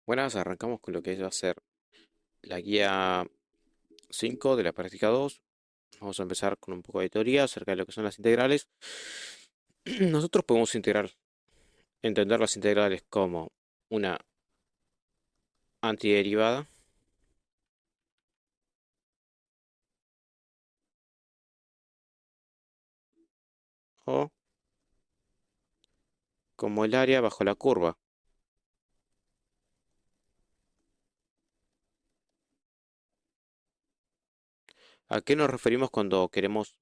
Buenas, arrancamos con lo que va a ser la guía 5 de la práctica 2. Vamos a empezar con un poco de teoría acerca de lo que son las integrales. Nosotros podemos entender las integrales como una antiderivada o como el área bajo la curva. ¿A qué nos referimos cuando queremos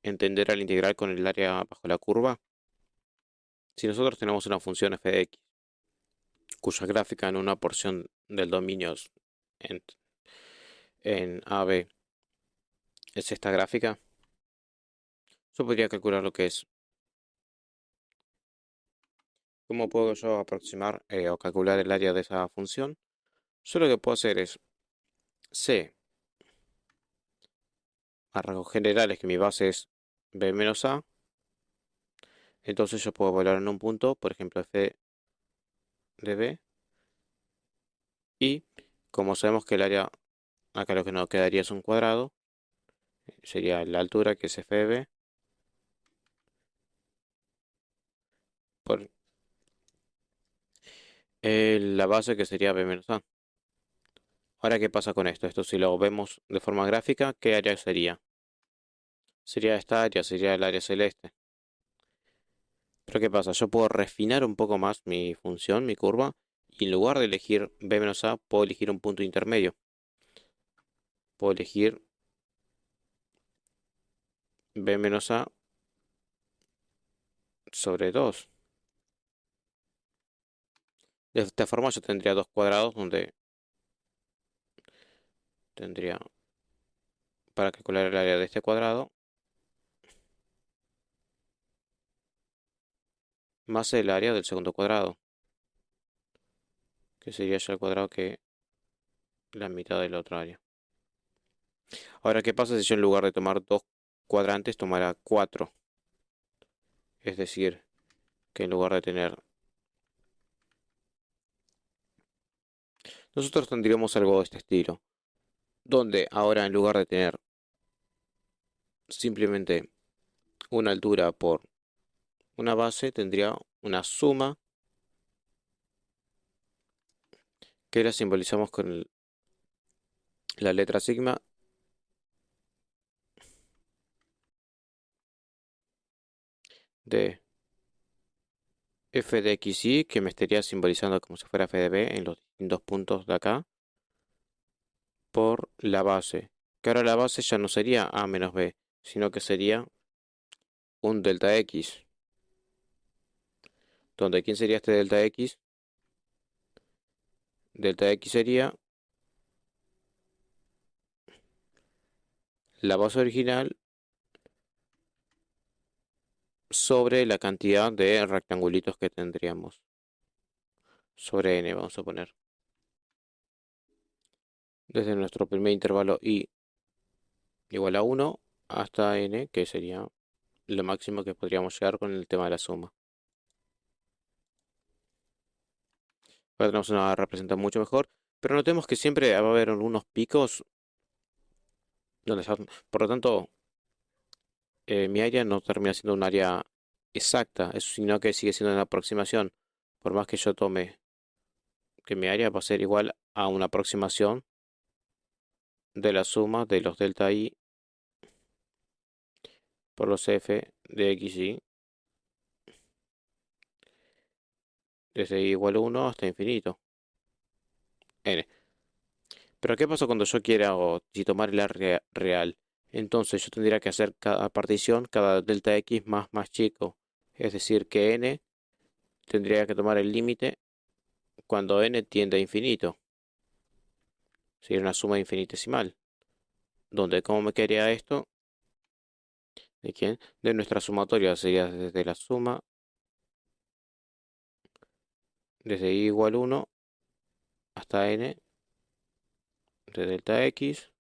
entender al integral con el área bajo la curva? Si nosotros tenemos una función f de x, cuya gráfica en una porción del dominio en, en AB es esta gráfica, yo podría calcular lo que es. ¿Cómo puedo yo aproximar o calcular el área de esa función? Yo lo que puedo hacer es C, a rasgos generales, que mi base es B menos A. Entonces yo puedo evaluar en un punto, por ejemplo, f de B. Y como sabemos que el área, acá lo que nos quedaría es un cuadrado, sería la altura, que es f de B, por la base, que sería B menos A. Ahora, ¿qué pasa con esto? Esto, si lo vemos de forma gráfica, ¿qué área sería? Sería esta área, sería el área celeste. Pero ¿qué pasa? Yo puedo refinar un poco más mi función, mi curva, y en lugar de elegir B menos A, puedo elegir un punto intermedio. Puedo elegir B menos A sobre 2. De esta forma yo tendría dos cuadrados donde tendría, para calcular el área de este cuadrado, más el área del segundo cuadrado, que sería ya el cuadrado que la mitad de la otra área. Ahora, ¿qué pasa si yo en lugar de tomar dos cuadrantes tomara cuatro? Es decir, que en lugar de tener... Nosotros tendríamos algo de este estilo, donde ahora en lugar de tener simplemente una altura por una base, tendría una suma que la simbolizamos con la letra sigma de f de x y, que me estaría simbolizando como si fuera f de b en los distintos puntos de acá, por la base. Que ahora la base ya no sería a menos b, sino que sería un delta x. Donde, ¿quién sería este delta x? Delta x sería la base original sobre la cantidad de rectangulitos que tendríamos. Sobre n, vamos a poner. Desde nuestro primer intervalo y igual a 1 hasta n, que sería lo máximo que podríamos llegar con el tema de la suma. Ahora tenemos una representación mucho mejor, pero notemos que siempre va a haber algunos picos donde por lo tanto, mi área no termina siendo un área exacta, sino que sigue siendo una aproximación. Por más que yo tome que mi área va a ser igual a una aproximación de la suma de los delta i por los f de x y desde i igual a 1 hasta infinito. N. Pero ¿qué pasa cuando yo quiera o si tomar el área real? Entonces yo tendría que hacer cada partición, cada delta x más chico. Es decir, que n tendría que tomar el límite cuando n tiende a infinito. Sería una suma infinitesimal. Donde, ¿cómo me quedaría esto? ¿De quién? De nuestra sumatoria. Sería desde la suma, desde i igual 1 hasta n de delta x,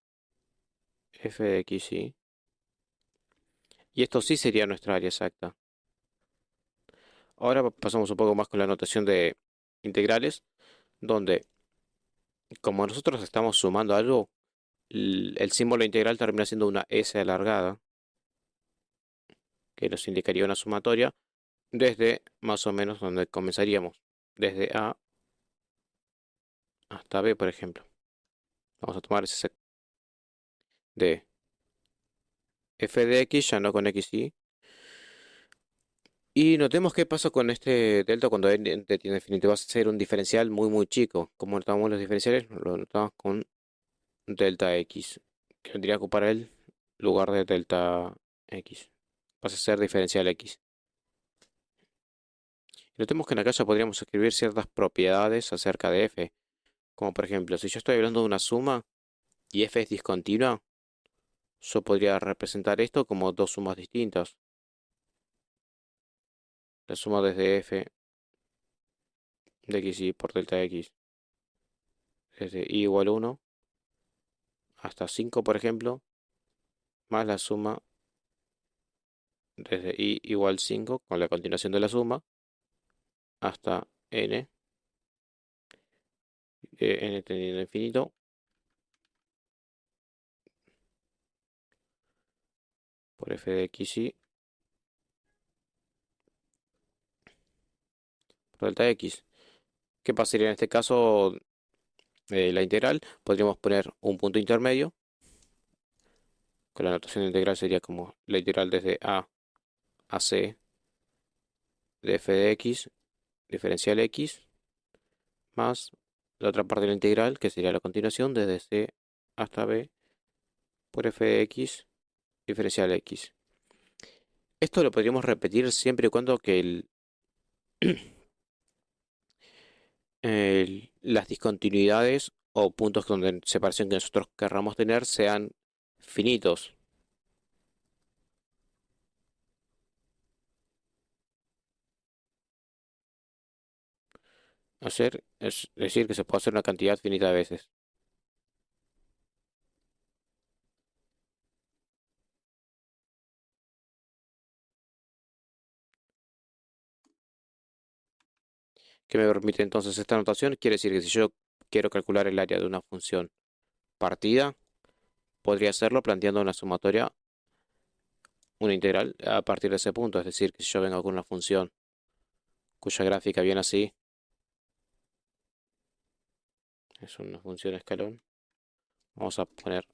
f de x y. Y esto sí sería nuestra área exacta. Ahora pasamos un poco más con la notación de integrales. donde como nosotros estamos sumando algo, el símbolo integral termina siendo una S alargada, que nos indicaría una sumatoria, desde más o menos donde comenzaríamos, desde A hasta B, por ejemplo. Vamos a tomar ese de f de x, ya no con x y. Y notemos qué pasa con este delta cuando n tiene infinito. Va a ser un diferencial muy muy chico. Como notamos los diferenciales, lo notamos con delta x, que vendría a ocupar el lugar de delta x. Pasa a ser diferencial x. Y notemos que en acá ya podríamos escribir ciertas propiedades acerca de f. Como por ejemplo, si yo estoy hablando de una suma y f es discontinua, yo podría representar esto como dos sumas distintas. La suma desde f de x y por delta x, desde y igual a 1 hasta 5, por ejemplo, más la suma desde y igual 5 con la continuación de la suma hasta n, n tendiendo a infinito, por f de x y por delta x. ¿Qué pasaría en este caso? La integral, podríamos poner un punto intermedio. Con la notación integral sería como la integral desde a c de f de x, diferencial x, más la otra parte de la integral, que sería la continuación desde c hasta b por f de x, diferencial x. Esto lo podríamos repetir siempre y cuando que las discontinuidades o puntos donde separación que nosotros querramos tener sean finitos. Es decir, que se puede hacer una cantidad finita de veces. ¿Qué me permite entonces esta notación? Quiere decir que si yo quiero calcular el área de una función partida, podría hacerlo planteando una sumatoria, una integral a partir de ese punto. Es decir, que si yo vengo con una función cuya gráfica viene así, es una función escalón, vamos a poner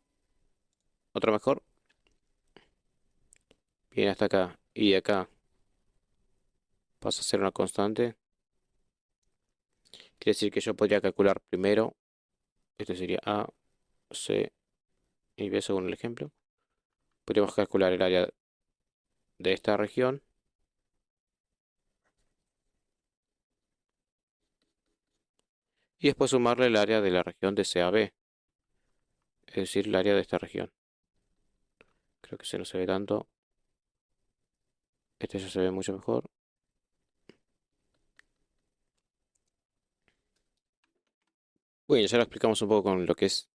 otra mejor, viene hasta acá y de acá pasa a ser una constante. Quiere decir que yo podría calcular primero, este sería A, C y B según el ejemplo. Podríamos calcular el área de esta región y después sumarle el área de la región de C a B, es decir, el área de esta región. Creo que se no se ve tanto. Este ya se ve mucho mejor. Bueno, ya lo explicamos un poco con lo que es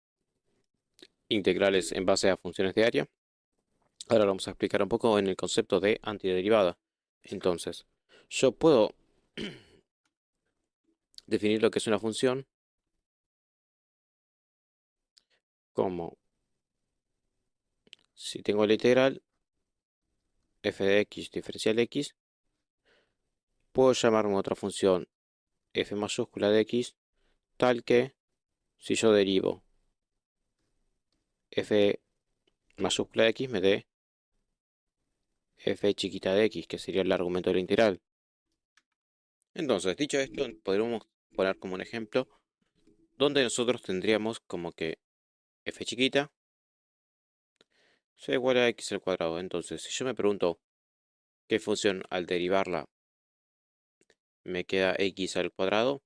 integrales en base a funciones de área. Ahora lo vamos a explicar un poco en el concepto de antiderivada. Entonces, yo puedo definir lo que es una función como si tengo la integral f de x diferencial x, puedo llamarme otra función f mayúscula de x tal que si yo derivo f mayúscula de x me dé f chiquita de x, que sería el argumento de la integral. Entonces, dicho esto, podríamos poner como un ejemplo donde nosotros tendríamos como que f chiquita sea igual a x al cuadrado. Entonces, si yo me pregunto qué función al derivarla me queda x al cuadrado,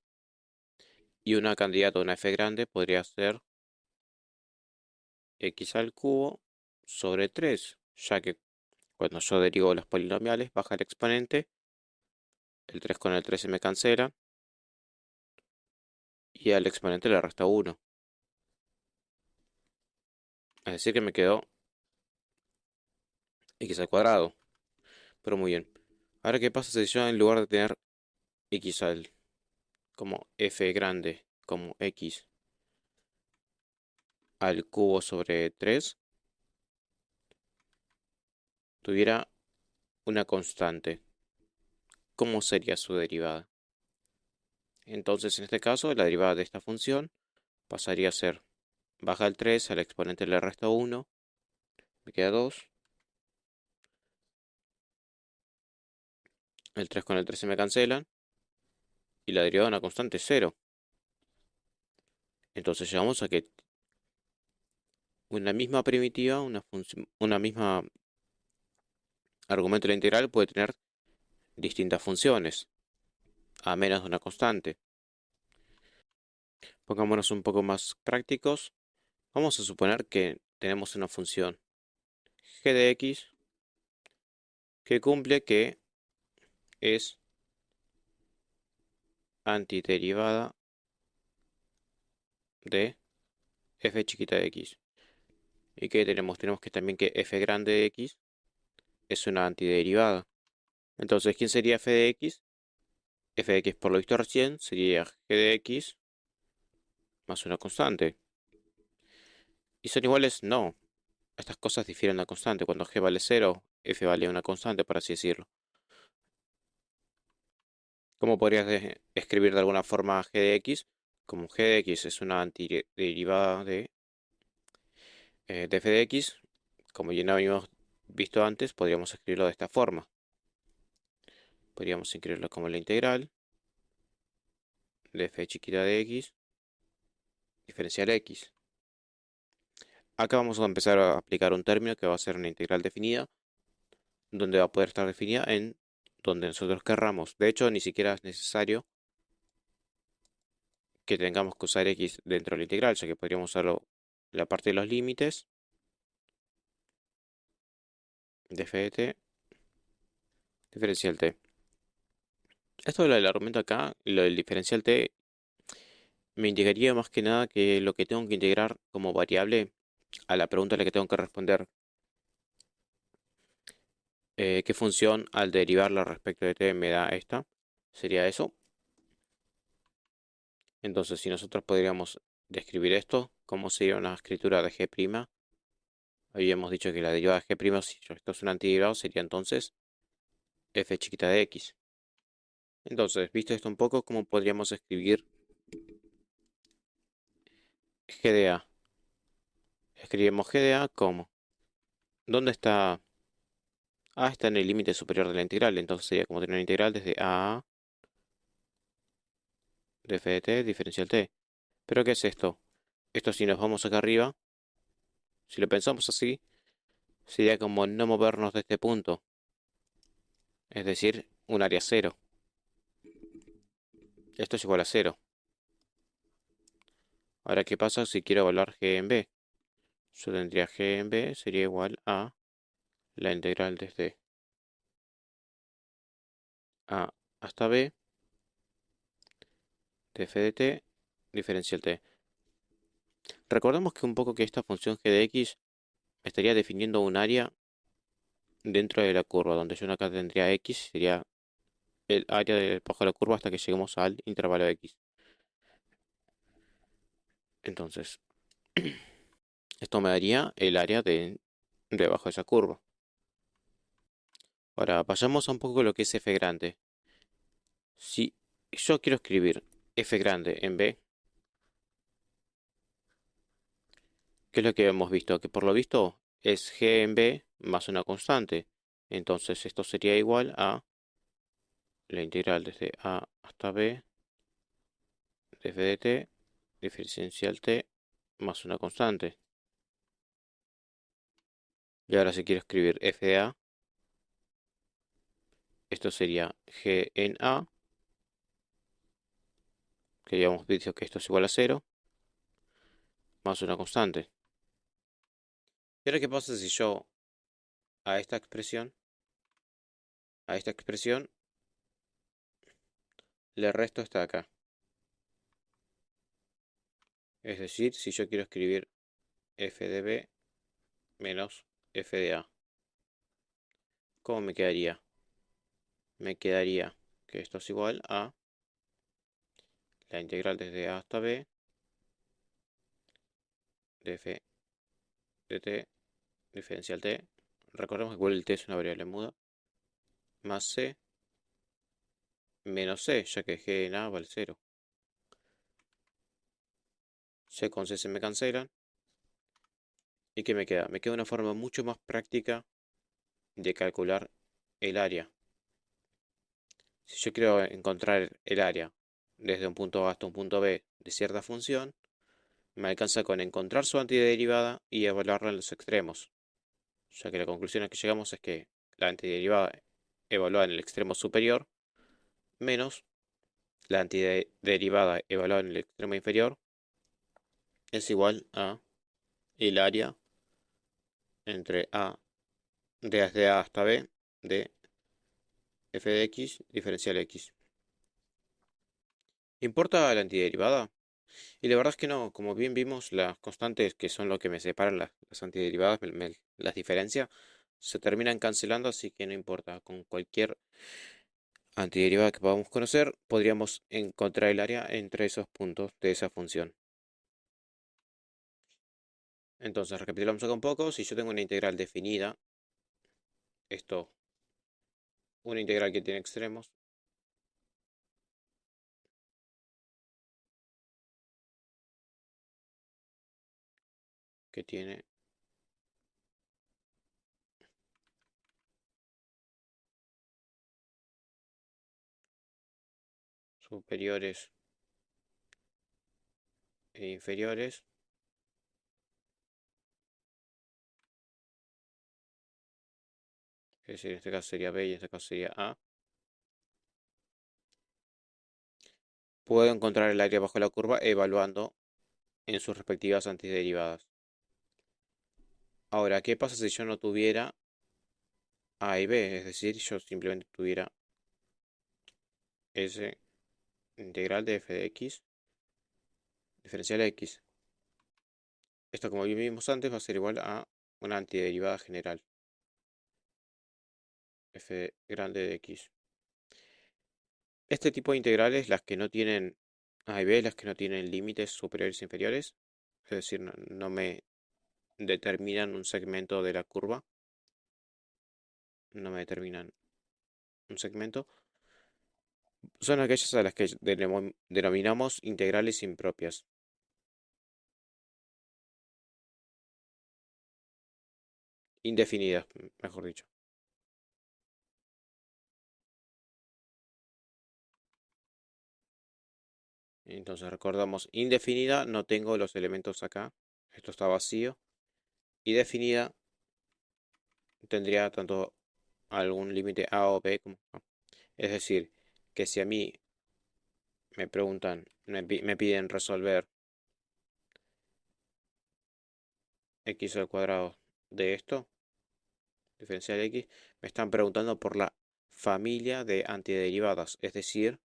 y una candidata a una f grande podría ser x al cubo sobre 3, ya que cuando yo derivo los polinomiales baja el exponente, el 3 con el 3 se me cancela, y al exponente le resta 1. Es decir que me quedó x al cuadrado. Pero muy bien. Ahora, ¿qué pasa si yo en lugar de tener x al como f grande como x al cubo sobre 3 tuviera una constante, ¿cómo sería su derivada? Entonces, en este caso, la derivada de esta función pasaría a ser baja el 3, al exponente le resto 1, me queda 2, el 3 con el 3 se me cancelan, y la derivada de una constante es 0. Entonces llegamos a que una misma primitiva, una misma argumento de la integral puede tener distintas funciones, a menos de una constante. Pongámonos un poco más prácticos. Vamos a suponer que tenemos una función g de x que cumple que es antiderivada de f chiquita de x. ¿Y qué tenemos? Tenemos que también que f grande de x es una antiderivada. Entonces, ¿quién sería f de x? F de x por lo visto recién sería g de x más una constante. ¿Y son iguales? No. Estas cosas difieren de la constante. Cuando g vale 0, f vale una constante, por así decirlo. ¿Cómo podrías escribir de alguna forma g de x? Como g de x es una antiderivada de f de x, como ya no habíamos visto antes, podríamos escribirlo de esta forma. Podríamos escribirlo como la integral de f chiquita de x diferencial x. Acá vamos a empezar a aplicar un término que va a ser una integral definida, donde va a poder estar definida en donde nosotros querramos. De hecho, ni siquiera es necesario que tengamos que usar x dentro de la integral, ya que podríamos usarlo en la parte de los límites de f de t diferencial t. Esto del argumento acá, lo del diferencial t, me indicaría más que nada que lo que tengo que integrar como variable a la pregunta a la que tengo que responder, qué función al derivarla respecto de t me da esta, sería eso. Entonces, si nosotros podríamos describir esto, ¿cómo sería una escritura de g'? Habíamos dicho que la derivada de g', si esto es un antiderivado, sería entonces f chiquita de x. Entonces, visto esto un poco, ¿cómo podríamos escribir g de a? Escribimos g de a como, ¿dónde está? A está en el límite superior de la integral, entonces sería como tener una integral desde a de f de t diferencial t. ¿Pero qué es esto? Esto si nos vamos acá arriba, si lo pensamos así, sería como no movernos de este punto, es decir, un área cero. Esto es igual a cero. Ahora, ¿qué pasa si quiero evaluar g en b? Yo tendría g en b sería igual a la integral desde a hasta b de f de t diferencial t. Recordemos que un poco que esta función g de x me estaría definiendo un área dentro de la curva, donde yo acá tendría x, sería el área bajo la curva hasta que lleguemos al intervalo x. Entonces, esto me daría el área debajo de esa curva. Ahora, vayamos a un poco lo que es f grande. Si yo quiero escribir f grande en b, ¿qué es lo que hemos visto? Que por lo visto es g en b más una constante. Entonces esto sería igual a la integral desde a hasta b de f de t diferencial t más una constante. Y ahora si quiero escribir f de a, esto sería g en a, que ya hemos visto que esto es igual a cero, más una constante. ¿Y ahora qué pasa si yo a esta expresión, a esta expresión, le resto esta de acá? Es decir, si yo quiero escribir f de b menos f de a, ¿cómo me quedaría? Me quedaría que esto es igual a la integral desde a hasta b de f de t diferencial t. Recordemos que igual el t es una variable muda. Más c menos c, ya que g en a vale 0. C con c se me cancelan. ¿Y qué me queda? Me queda una forma mucho más práctica de calcular el área. Si yo quiero encontrar el área desde un punto A hasta un punto B de cierta función, me alcanza con encontrar su antiderivada y evaluarla en los extremos, ya que la conclusión a que llegamos es que la antiderivada evaluada en el extremo superior menos la antiderivada evaluada en el extremo inferior es igual a el área entre A desde A hasta B de f de x diferencial x. ¿Importa la antiderivada? Y la verdad es que no, como bien vimos, las constantes que son lo que me separan las antiderivadas, las diferencias, se terminan cancelando, así que no importa. Con cualquier antiderivada que podamos conocer, podríamos encontrar el área entre esos puntos de esa función. Entonces, recapitulamos acá un poco. Si yo tengo una integral definida, esto, una integral que tiene extremos, que tiene superiores e inferiores, es decir, en este caso sería B y en este caso sería A, puedo encontrar el área bajo la curva evaluando en sus respectivas antiderivadas. Ahora, ¿qué pasa si yo no tuviera A y B? Es decir, yo simplemente tuviera ese integral de f de x diferencial x. Esto, como vimos antes, va a ser igual a una antiderivada general, f grande de x. Este tipo de integrales, las que no tienen A y B, las que no tienen límites superiores e inferiores, es decir, no me determinan un segmento de la curva, no me determinan un segmento, son aquellas a las que denominamos integrales impropias. Indefinidas, mejor dicho. Entonces recordamos, indefinida, no tengo los elementos acá, esto está vacío. Y definida, tendría tanto algún límite A o B como A. Es decir, que si a mí me preguntan, me piden resolver x al cuadrado de esto, diferencial x, me están preguntando por la familia de antiderivadas, es decir,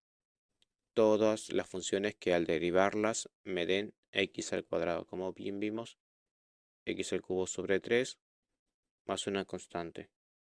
todas las funciones que al derivarlas me den x al cuadrado. Como bien vimos, x al cubo sobre 3 más una constante.